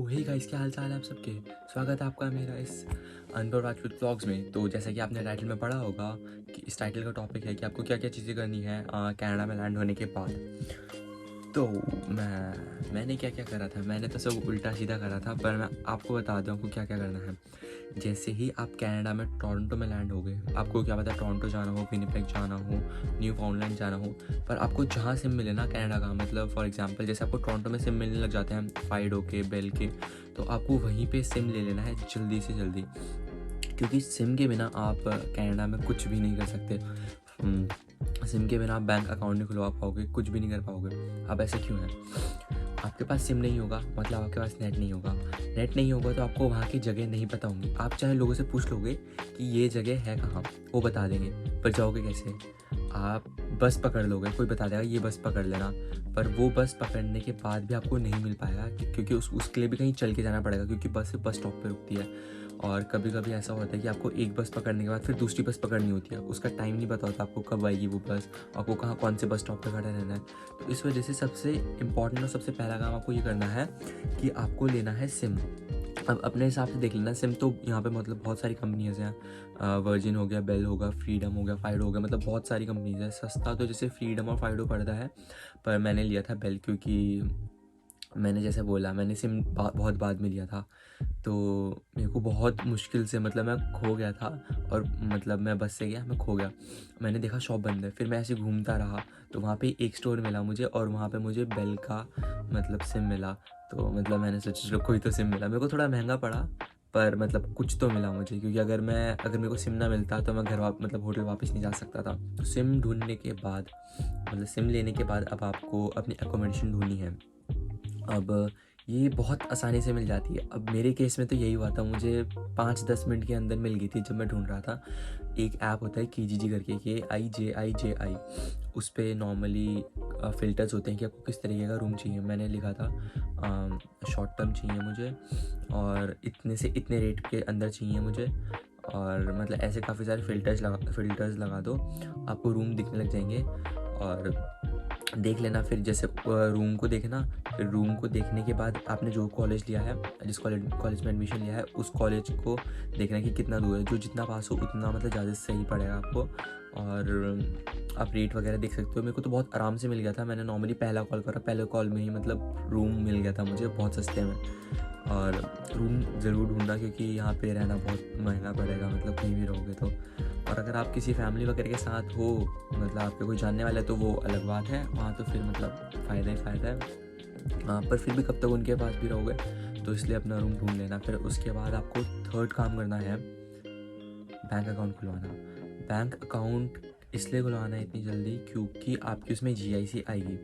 Hey guys, क्या हाल चाल है आप सबके। स्वागत है आपका मेरा इस अनपढ़ राजपूत व्लॉग्स में। तो जैसा कि आपने टाइटल में पढ़ा होगा कि इस टाइटल का टॉपिक है कि आपको क्या क्या चीज़ें करनी है कनाडा में लैंड होने के बाद। तो मैंने क्या क्या करा था, मैंने तो सब उल्टा सीधा करा था, पर मैं आपको बता दूँ आपको क्या क्या करना है। जैसे ही आप कनाडा में टोरंटो में लैंड हो गए, आपको क्या पता टोरंटो जाना हो, विनिपेग जाना हो, न्यू फाउंडलैंड जाना हो, पर आपको जहाँ सिम मिले ना कनाडा का, मतलब फॉर एग्जांपल जैसे आपको टोरंटो में सिम मिलने लग जाते हैं फाइडो के, बेल के, तो आपको वहीं पे सिम ले लेना है जल्दी से जल्दी, क्योंकि सिम के बिना आप कनाडा में कुछ भी नहीं कर सकते। सिम के बिना आप बैंक अकाउंट नहीं खुलवा पाओगे, कुछ भी नहीं कर पाओगे। अब ऐसे क्यों है? आपके पास सिम नहीं होगा मतलब आपके पास नेट नहीं होगा। नेट नहीं होगा तो आपको वहाँ की जगह नहीं पता होंगी। आप चाहे लोगों से पूछ लोगे कि ये जगह है कहाँ, वो बता देंगे, पर जाओगे कैसे? आप बस पकड़ लोगे, कोई बता देगा ये बस पकड़ लेना, पर वो बस पकड़ने के बाद भी आपको नहीं मिल पाएगा, क्योंकि उसके लिए भी कहीं चल के जाना पड़ेगा, क्योंकि बस सिर्फ बस स्टॉप पे रुकती है। और कभी कभी ऐसा होता है कि आपको एक बस पकड़ने के बाद फिर दूसरी बस पकड़नी होती है, उसका टाइम नहीं पता होता आपको कब आएगी वो बस, आपको कहाँ कौन से बस स्टॉप पे खड़े रहना है। तो इस वजह से सबसे इम्पॉर्टेंट और सबसे पहला काम आपको ये करना है कि आपको लेना है सिम। अब अपने हिसाब से देख लेना सिम, तो यहाँ पे मतलब बहुत सारी कंपनीज हैं। वर्जिन हो गया, बेल होगा, फ्रीडम हो गया, फाइडो हो गया, मतलब बहुत सारी कंपनीज है। सस्ता तो जैसे फ्रीडम और फाइडो पड़ता है, पर मैंने लिया था बेल, क्योंकि मैंने जैसे बोला मैंने सिम बहुत बाद में लिया था, तो मेरे को बहुत मुश्किल से, मतलब मैं खो गया था, और मतलब मैं बस से गया, मैं खो गया, मैंने देखा शॉप बंद है, फिर मैं ऐसे घूमता रहा, तो वहाँ पे एक स्टोर मिला मुझे, और वहाँ पे मुझे बेल का मतलब सिम मिला। तो मतलब मैंने सोचा चलो कोई तो सिम मिला, मेरे को थोड़ा महंगा पड़ा, पर मतलब कुछ तो मिला मुझे, क्योंकि अगर मेरे को सिम ना मिलता तो मैं मतलब होटल वापस नहीं जा सकता था। तो सिम ढूंढने के बाद, मतलब सिम लेने के बाद, अब आपको अपनी एकोमोडेशन ढूंढनी है। अब ये बहुत आसानी से मिल जाती है। अब मेरे केस में तो यही हुआ था, मुझे 5-10 मिनट के अंदर मिल गई थी जब मैं ढूंढ रहा था। एक ऐप होता है KGG करके, KIJIJI, उस पर नॉर्मली फ़िल्टर्स होते हैं कि आपको किस तरीके का रूम चाहिए। मैंने लिखा था शॉर्ट टर्म चाहिए मुझे, और इतने से इतने रेट के अंदर चाहिए मुझे, और मतलब ऐसे काफ़ी सारे फ़िल्टर्स लगा दो, आपको रूम दिखने लग जाएंगे, और देख लेना। फिर जैसे रूम को देखना, फिर रूम को देखने के बाद आपने जो कॉलेज लिया है, जिस कॉलेज में एडमिशन लिया है, उस कॉलेज को देखना कि कितना दूर है, जो जितना पास हो उतना मतलब ज़्यादा सही पड़ेगा आपको। और आप रेट वगैरह देख सकते हो। मेरे को तो बहुत आराम से मिल गया था, मैंने नॉर्मली पहला कॉल करा, पहले कॉल में ही मतलब रूम मिल गया था मुझे बहुत सस्ते में। और रूम ज़रूर ढूंढना, क्योंकि यहाँ पे रहना बहुत महंगा पड़ेगा, मतलब कहीं भी रहोगे तो। और अगर आप किसी फैमिली वगैरह के साथ हो, मतलब आपके कोई जानने वाला है, तो वो अलग बात है, वहाँ तो फिर मतलब फ़ायदा ही फ़ायदा है। पर फिर भी कब तक उनके पास भी रहोगे, तो इसलिए अपना रूम ढूंढ लेना। फिर उसके बाद आपको थर्ड काम करना है, बैंक अकाउंट खुलवाना। बैंक अकाउंट इसलिए खुलवाना है इतनी जल्दी, क्योंकि आपकी उसमें GIC आएगी,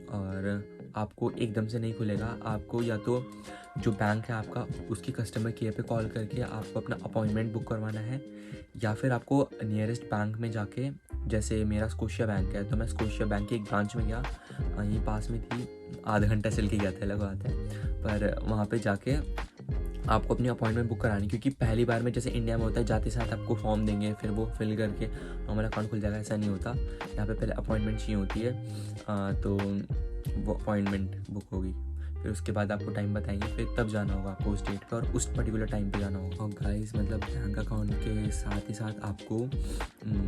और आपको एकदम से नहीं खुलेगा। आपको या तो जो बैंक है आपका, उसकी कस्टमर केयर पे कॉल करके आपको अपना अपॉइंटमेंट बुक करवाना है, या फिर आपको नियरेस्ट बैंक में जाके, जैसे मेरा स्कोशिया बैंक है, तो मैं स्कोशिया बैंक के एक ब्रांच में गया, यहीं पास में थी, आधा घंटा चल के गया था, अलग बात है, पर वहाँ पे जाके आपको अपनी अपॉइंटमेंट बुक करानी। क्योंकि पहली बार में जैसे इंडिया में होता है, जाते साथ आपको फॉर्म देंगे, फिर वो फिल करके नॉर्मल अकाउंट खुल जाएगा, ऐसा नहीं होता। यहाँ पे पहले अपॉइंटमेंट चाहिए होती है, तो वो अपॉइंटमेंट बुक होगी, फिर उसके बाद आपको टाइम बताएंगे, फिर तब जाना होगा आपको उस डेट पे, और उस पर्टिकुलर टाइम पे जाना होगा। और गाइस, मतलब बैंक अकाउंट के साथ ही साथ आपको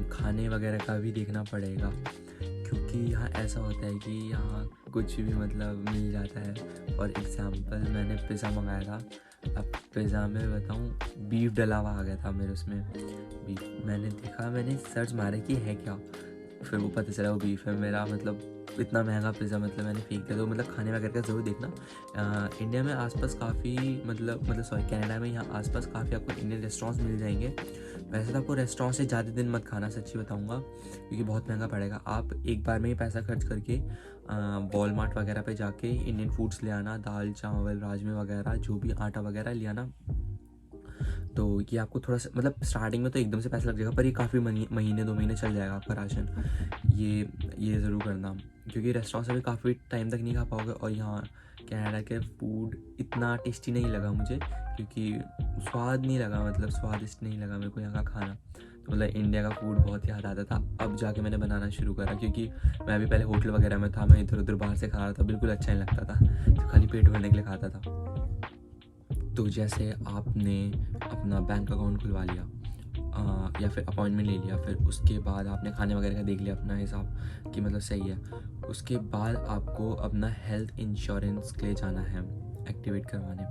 खाने वगैरह का भी देखना पड़ेगा, क्योंकि यहाँ ऐसा होता है कि यहाँ कुछ भी मतलब मिल जाता है। फॉर एग्ज़ाम्पल मैंने पिज़्ज़ा मंगाया था, अब पिज़्ज़ा में बताऊँ बीफ डला हुआ आ गया था मेरे उसमें। बीफ मैंने देखा, मैंने सर्च मारा कि है क्या, फिर वो पता चला वो बीफ है। मेरा मतलब इतना महंगा पिज़्ज़ा मतलब मैंने फेंक दिया। तो मतलब खाने वगैरह का ज़रूर देखना। इंडिया में आसपास काफ़ी मतलब सॉरी कनाडा में यहाँ आसपास काफ़ी आपको इंडियन रेस्टोरेंट्स मिल जाएंगे। वैसे तो आपको रेस्टोरेंट से ज़्यादा दिन मत खाना, सच्ची बताऊँगा, क्योंकि बहुत महंगा पड़ेगा। आप एक बार में ही पैसा खर्च करके वॉलमार्ट वगैरह पे जाके इंडियन फूड्स ले आना, दाल चावल राजमे वगैरह, जो भी आटा वगैरह ले आना। तो ये आपको थोड़ा सा मतलब स्टार्टिंग में तो एकदम से पैसा लग जाएगा, पर ये काफ़ी महीने 2 महीने चल जाएगा आपका राशन। ये ज़रूर करना, क्योंकि रेस्टोरेंट से भी काफ़ी टाइम तक नहीं खा पाओगे। और यहाँ कनाडा के फूड इतना टेस्टी नहीं लगा मुझे, क्योंकि स्वाद नहीं लगा, मतलब स्वादिष्ट नहीं लगा मेरे को यहाँ का खाना। तो मतलब इंडिया का फूड बहुत याद आता था। अब जाके मैंने बनाना शुरू करा, क्योंकि मैं भी पहले होटल वगैरह में था, मैं इधर उधर बाहर से खा रहा था, बिल्कुल अच्छा नहीं लगता था, तो खाली पेट भरने के लिए खाता था। तो जैसे आपने अपना बैंक अकाउंट खुलवा लिया, या फिर अपॉइंटमेंट ले लिया, फिर उसके बाद आपने खाने वगैरह का देख लिया अपना हिसाब कि मतलब सही है, उसके बाद आपको अपना हेल्थ इंश्योरेंस के लिए जाना है एक्टिवेट करवाने।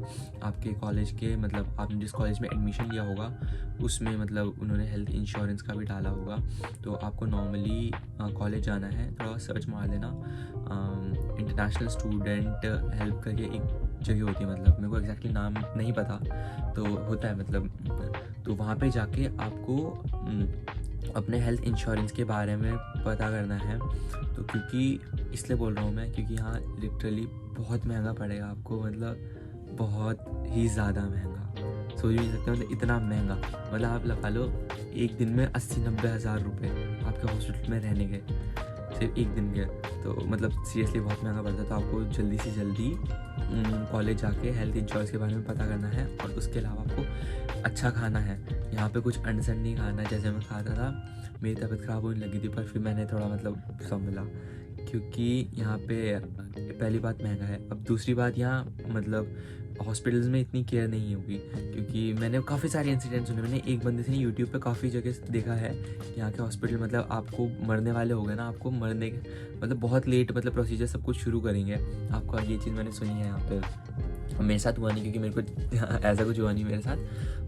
आपके कॉलेज के मतलब आपने जिस कॉलेज में एडमिशन लिया होगा उसमें मतलब उन्होंने हेल्थ इंश्योरेंस का भी डाला होगा। तो आपको नॉर्मली कॉलेज जाना है, थोड़ा सर्च मार लेना, इंटरनेशनल स्टूडेंट हेल्प करके एक जगह होती है, मतलब मेरे को एग्जैक्टली नाम नहीं पता, तो होता है मतलब। तो वहाँ पे जाके आपको अपने हेल्थ इंश्योरेंस के बारे में पता करना है। तो क्योंकि इसलिए बोल रहा हूँ मैं, क्योंकि यहाँ लिटरली बहुत महंगा पड़ेगा आपको, मतलब बहुत ही ज़्यादा महंगा, सोच भी नहीं सकते, मतलब इतना महंगा। मतलब आप लगा लो एक दिन में 80-90 हज़ार रुपये आपके हॉस्पिटल में रहने के, सिर्फ एक दिन के। तो मतलब सीरियसली बहुत महंगा पड़ता है। तो आपको जल्दी से जल्दी कॉलेज जाके हेल्थ इंश्योरेंस के बारे में पता करना है, और उसके अलावा आपको अच्छा खाना है। यहाँ पे कुछ अनसन नहीं खाना है। जैसे मैं खाता था, मेरी तबीयत ख़राब होने लगी थी, पर फिर मैंने थोड़ा मतलब संभला, क्योंकि यहाँ पे पहली बात महंगा है। अब दूसरी बात, यहाँ मतलब हॉस्पिटल्स में इतनी केयर नहीं होगी, क्योंकि मैंने काफ़ी सारे इंसिडेंट्स सुने। मैंने एक बंदे से यूट्यूब पे काफ़ी जगह देखा है कि यहाँ के हॉस्पिटल मतलब आपको मरने वाले हो गए ना, आपको मरने मतलब बहुत लेट मतलब प्रोसीजर सब कुछ शुरू करेंगे आपका। ये चीज़ मैंने सुनी है यहाँ पे। मेरे साथ हुआ नहीं, क्योंकि मेरे को ऐसा कुछ हुआ नहीं मेरे साथ,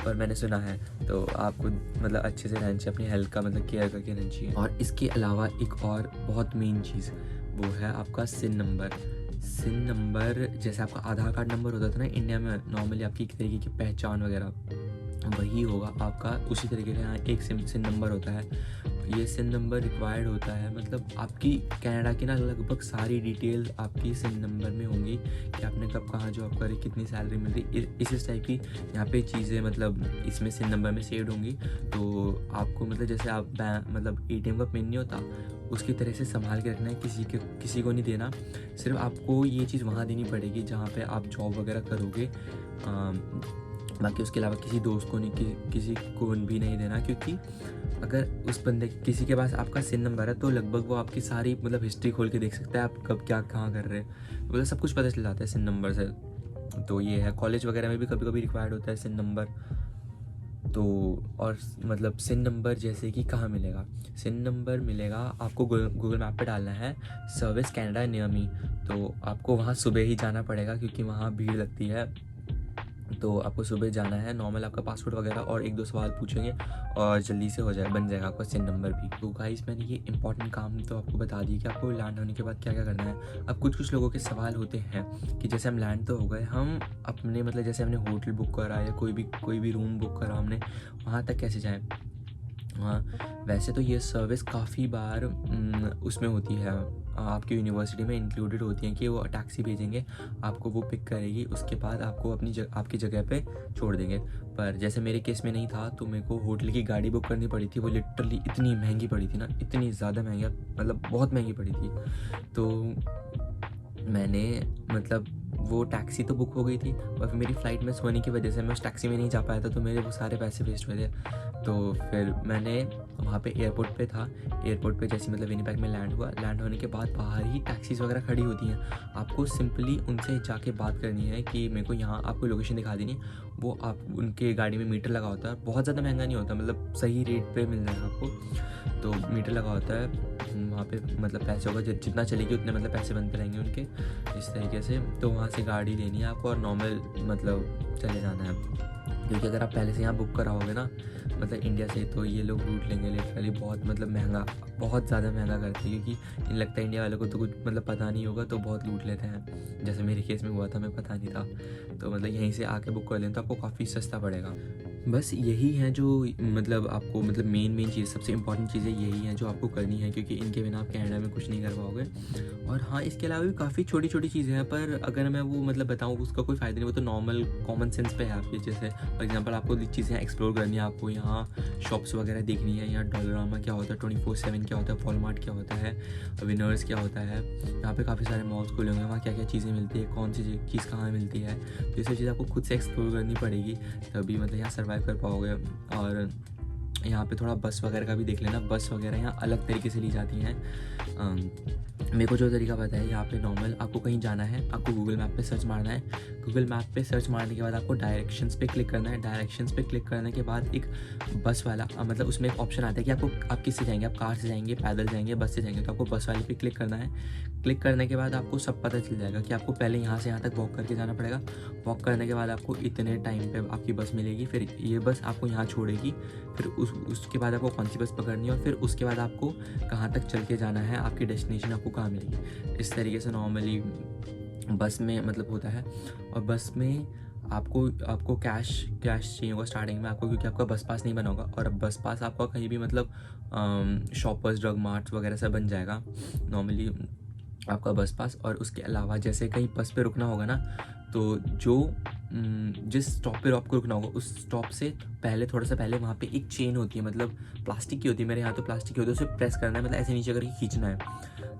पर मैंने सुना है। तो आपको मतलब अच्छे से रहना चाहिए, अपनी हेल्थ का मतलब केयर करके रहना चाहिए। और इसके अलावा एक और बहुत मेन चीज़, वो है आपका सिन नंबर। सिन नंबर जैसे आपका आधार कार्ड नंबर होता था ना इंडिया में, नॉर्मली आपकी एक तरीके की पहचान वगैरह, वही होगा आपका। उसी तरीके का यहाँ एक सिन नंबर होता है। ये सिन नंबर रिक्वायर्ड होता है, मतलब आपकी कनाडा की ना लगभग सारी डिटेल आपकी सिन नंबर में होंगी, कि आपने कब कहाँ जॉब करी, कितनी सैलरी मिल रही, इस टाइप की यहाँ पे चीज़ें मतलब इसमें सिन नंबर में सेव्ड होंगी। तो आपको मतलब जैसे आप मतलब ATM का पिन नहीं होता, उसकी तरह से संभाल के रखना है, किसी को नहीं देना। सिर्फ आपको ये चीज़ वहाँ देनी पड़ेगी जहाँ पे आप जॉब वगैरह करोगे। बाकी उसके अलावा किसी दोस्त को नहीं, किसी को भी नहीं देना, क्योंकि अगर उस बंदे किसी के पास आपका सिन नंबर है तो लगभग वो आपकी सारी मतलब हिस्ट्री खोल के देख सकता है, आप कब क्या कहाँ कर रहे हैं, मतलब सब कुछ पता चल जाता है सिन नंबर से। तो ये है, कॉलेज वगैरह में भी कभी कभी रिक्वायर्ड होता है सिन नंबर। तो और मतलब सिन नंबर जैसे कि कहाँ मिलेगा, सिन नंबर मिलेगा आपको गूगल मैप पे डालना है, सर्विस कैनेडा नियर मी। तो आपको वहाँ सुबह ही जाना पड़ेगा, क्योंकि वहाँ भीड़ लगती है। तो आपको सुबह जाना है, नॉर्मल आपका पासपोर्ट वगैरह और एक दो सवाल पूछेंगे, और जल्दी से बन जाएगा आपका सिन नंबर भी। तो गाइस मैंने ये इंपॉर्टेंट काम तो आपको बता दिया कि आपको लैंड होने के बाद क्या क्या करना है। अब कुछ लोगों के सवाल होते हैं कि जैसे हम लैंड तो हो गए, हम अपने मतलब जैसे हमने होटल बुक करा या कोई भी रूम बुक करा हमने, वहाँ तक कैसे जाएँ। हाँ, वैसे तो ये सर्विस काफ़ी बार उसमें होती है, आपकी यूनिवर्सिटी में इंक्लूडेड होती है, कि वो टैक्सी भेजेंगे, आपको वो पिक करेगी, उसके बाद आपको आपकी जगह पे छोड़ देंगे। पर जैसे मेरे केस में नहीं था, तो मेरे को होटल की गाड़ी बुक करनी पड़ी थी। वो लिटरली इतनी महंगी पड़ी थी ना, इतनी ज़्यादा महंगी, मतलब बहुत महंगी पड़ी थी। तो मैंने मतलब वो टैक्सी तो बुक हो गई थी, और फिर मेरी फ़्लाइट मिस होने की वजह से मैं उस टैक्सी में नहीं जा पाया था, तो मेरे वो सारे पैसे वेस्ट हुए थे। तो फिर मैंने वहाँ पे एयरपोर्ट पे था, एयरपोर्ट पे जैसे मतलब विनिपेग में लैंड हुआ, लैंड होने के बाद बाहर ही टैक्सीज़ वगैरह खड़ी होती हैं। आपको सिंपली उनसे जाके बात करनी है कि मेरे को यहाँ, आपको लोकेशन दिखा देनी है। वो आप उनके गाड़ी में मीटर लगा होता है, बहुत ज़्यादा महंगा नहीं होता, मतलब सही रेट पे मिल जाएगा आपको। तो मीटर लगा होता है वहाँ पे, मतलब पैसे होगा जितना चलेगी उतने मतलब पैसे बनते रहेंगे उनके, इस तरीके से। तो वहाँ से गाड़ी लेनी है आपको और नॉर्मल मतलब चले जाना है, क्योंकि अगर आप पहले से यहाँ बुक कराओगे ना मतलब इंडिया से, तो ये लोग लूट लेंगे लिटरली, बहुत मतलब महंगा, बहुत ज़्यादा महंगा करते हैं, क्योंकि इन लगता है इंडिया वालों को तो कुछ मतलब पता नहीं होगा, तो बहुत लूट लेते हैं। जैसे मेरे केस में हुआ था, मैं पता नहीं था, तो मतलब यहीं से आके बुक कर लें तो आपको काफ़ी सस्ता पड़ेगा। बस यही है जो मतलब आपको मतलब मेन चीज़, सबसे इंपॉर्टेंट चीज़ें यही हैं जो आपको करनी है, क्योंकि इनके बिना आप कनाडा में कुछ नहीं कर पाओगे। और हाँ, इसके अलावा भी काफ़ी छोटी छोटी चीज़ें हैं, पर अगर मैं वो मतलब बताऊँ उसका कोई फ़ायदा नहीं, वो तो नॉर्मल कॉमन सेंस पे है आपके। जैसे फॉर एग्जांपल आपको चीज़ें एक्सप्लोर करनी है, आपको यहाँ शॉप्स वगैरह देखनी है, यहाँ डॉलरामा क्या होता है, 24/7 क्या होता है, वॉलमार्ट क्या होता है, विनर्स क्या होता है, यहाँ पे काफ़ी सारे मॉल्स खुले होंगे, वहाँ क्या क्या चीज़ें मिलती है, कौन सी चीज़ कहाँ मिलती है। तो ये सब चीज़ आपको खुद से एक्सप्लोर करनी पड़ेगी, तभी मतलब यहाँ सर्वाइव कर पाओगे। और यहाँ पे थोड़ा बस वगैरह का भी देख लेना, बस वगैरह यहाँ अलग तरीके से ली जाती हैं। मेरे को जो तरीका पता है, यहाँ पे नॉर्मल आपको कहीं जाना है, आपको गूगल मैप पे सर्च मारना है। गूगल मैप पे सर्च मारने के बाद आपको डायरेक्शंस पे क्लिक करना है। डायरेक्शंस पे क्लिक करने के बाद एक बस वाला मतलब उसमें एक ऑप्शन आता है कि आप किससे जाएंगे, आप कार से जाएंगे, पैदल जाएंगे, बस से जाएंगे, तो आपको बस वाले पे क्लिक करना है। क्लिक करने के बाद आपको सब पता चल जाएगा कि आपको पहले यहाँ से यहाँ तक वॉक करके जाना पड़ेगा। वॉक करने के बाद आपको इतने टाइम पे आपकी बस मिलेगी, फिर ये बस आपको यहाँ छोड़ेगी, फिर उसके बाद आपको कौन सी बस पकड़नी है, और फिर उसके बाद आपको कहाँ तक चल के जाना है, आपकी डेस्टिनेशन आपको कहाँ मिलेगी। इस तरीके से नॉर्मली बस में मतलब होता है। और बस में आपको कैश चाहिए होगा स्टार्टिंग में आपको, क्योंकि आपका बस पास नहीं बना होगा। और अब बस पास आपका कहीं भी मतलब शॉपर्स, ड्रग मार्ट्स वगैरह सब बन जाएगा नॉर्मली आपका बस पास। और उसके अलावा जैसे कहीं बस पे रुकना होगा ना, तो जिस स्टॉप पे आपको रुकना होगा उस स्टॉप से पहले, थोड़ा सा पहले वहाँ पे एक चेन होती है, मतलब प्लास्टिक की होती है, मेरे यहाँ तो प्लास्टिक की होती है, उसे प्रेस करना है, मतलब ऐसे नीचे करके खींचना है,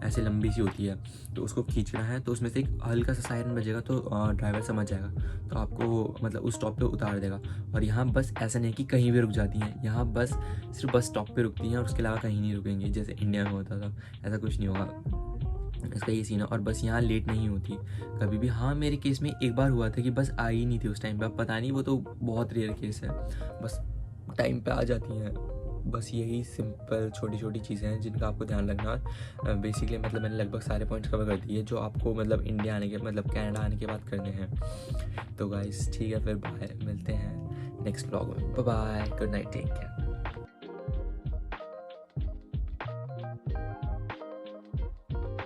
ऐसे लंबी सी होती है, तो उसको खींचना है, तो उसमें से एक हल्का सा सायरन बजेगा, तो ड्राइवर समझ जाएगा, तो आपको मतलब उस स्टॉप पे उतार देगा। और यहाँ बस ऐसा नहीं है कि कहीं भी रुक जाती हैं, यहाँ बस सिर्फ बस स्टॉप पे रुकती हैं और उसके अलावा कहीं नहीं रुकेंगी, जैसे इंडिया में होता था, ऐसा कुछ नहीं होगा। इसका ये सीन है। और बस यहाँ लेट नहीं होती कभी भी। हाँ, मेरे केस में एक बार हुआ था कि बस आई नहीं थी उस टाइम पे, अब पता नहीं, वो तो बहुत रेयर केस है, बस टाइम पे आ जाती हैं। बस यही सिंपल छोटी छोटी चीज़ें हैं जिनका आपको ध्यान रखना है। बेसिकली मतलब मैंने लगभग सारे पॉइंट्स कवर कर दिए जो आपको मतलब इंडिया आने के मतलब कनाडा आने के बाद करने हैं। तो गाइस ठीक है, फिर बाय, मिलते हैं नेक्स्ट ब्लॉग में। Bye bye, good night, take care.